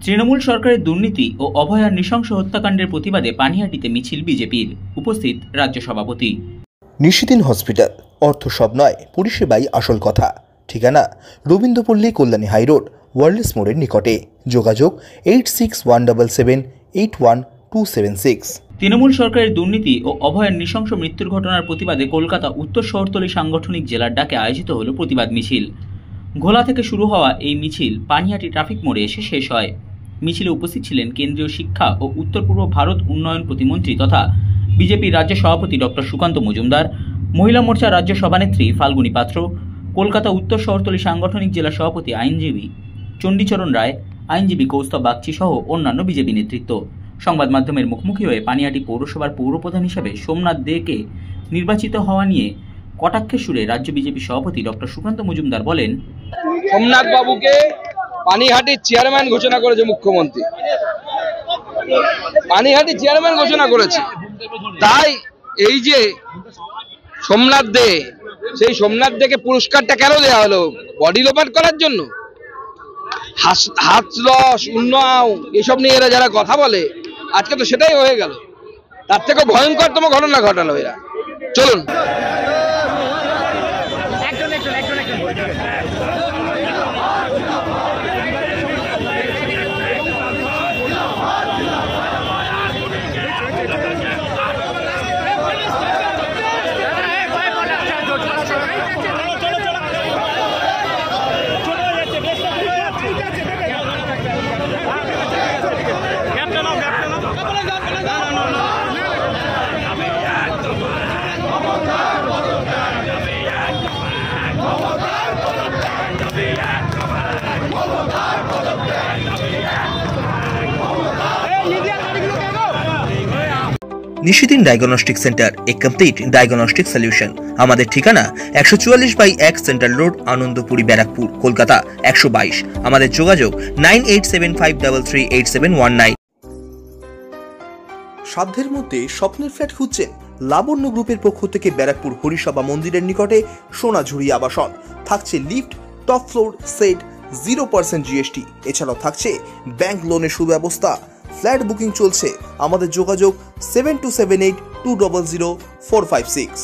তৃণমূল সরকারের দুর্নীতি ও অভয়ার নৃশংস হত্যাকাণ্ডের প্রতিবাদে পানিহাটিতে মিছিল বিজেপির। উপস্থিত রাজ্য সভাপতি। নিশিদিন হসপিটাল, অর্থ সব নয়, পরিষেবাই আসল কথা। ঠিকানা রবীন্দ্রপল্লী, কল্যাণী হাইরোড, ওয়ার্ল্ডস মোড়ের নিকটে। যোগাযোগ 8617781276। তৃণমূল সরকারের দুর্নীতি ও অভয়ার নৃশংস মৃত্যুর ঘটনার প্রতিবাদে কলকাতা উত্তর শহরতলি সাংগঠনিক জেলার ডাকে আয়োজিত হল প্রতিবাদ মিছিল। ঘোলা থেকে শুরু হওয়া এই মিছিল পানিহাটি ট্রাফিক মোড়ে এসে শেষ হয়। মিছিলে উপস্থিত ছিলেন কেন্দ্রীয় শিক্ষা ও উত্তর পূর্ব ভারত উন্নয়ন প্রতিমন্ত্রী তথা বিজেপির রাজ্য সভাপতি ডক্টর সুকান্ত মজুমদার, মহিলা মোর্চা রাজ্য সভানেত্রী ফাল্গুনী পাত্র, কলকাতা উত্তর শহরতলি সাংগঠনিক জেলা সভাপতি আইনজীবী চণ্ডীচরণ রায়, আইনজীবী কৌস্তব বাগচি সহ অন্যান্য বিজেপি নেতৃত্ব। সংবাদ মাধ্যমের মুখোমুখি হয়ে পানিহাটি পৌরসভার পৌরপ্রধান হিসেবে সোমনাথ দেকে নির্বাচিত হওয়া নিয়ে কটাক্ষের সুরে রাজ্য বিজেপি সভাপতি ডক্টর সুকান্ত মজুমদার বলেন, সোমনাথ বাবুকে পানিহাটির চেয়ারম্যান ঘোষণা করেছে মুখ্যমন্ত্রী, পানিহাটির চেয়ারম্যান ঘোষণা করেছে। তাই এই যে সোমনাথ দে, সেই সোমনাথ দেকে পুরস্কারটা কেন দেওয়া হলো? বডি লোপাট করার জন্য? হাতরস, উন্নয়ন এসব নিয়ে এরা যারা কথা বলে, আজকে তো সেটাই হয়ে গেল। তার থেকে ভয়ঙ্করতম ঘটনা ঘটালো এরা। চলুন। নিশিদিন ডায়াগনস্টিক সেন্টার, এ কমপ্লিট ডায়াগনস্টিক সলিউশন। আমাদের ঠিকানা 144/1 সেন্ট্রাল রোড, আনন্দপুরি, ব্যারাকপুর, কলকাতা 122। আমাদের যোগাযোগ 9875338719। সাধ্যের মধ্যে স্বপ্নের ফ্ল্যাট খুঁজছেন? লাবণ্য গ্রুপের পক্ষ থেকে ব্যারাকপুর হরিসভা মন্দিরের নিকটে সোনাঝুরি আবাসন। থাকছে lift, top floor, set, 0% GST। এছাড়াও থাকছে ব্যাংক লোনের সুব্যবস্থা। ফ্ল্যাট বুকিং চলছে। আমাদের যোগাযোগ 7278200456।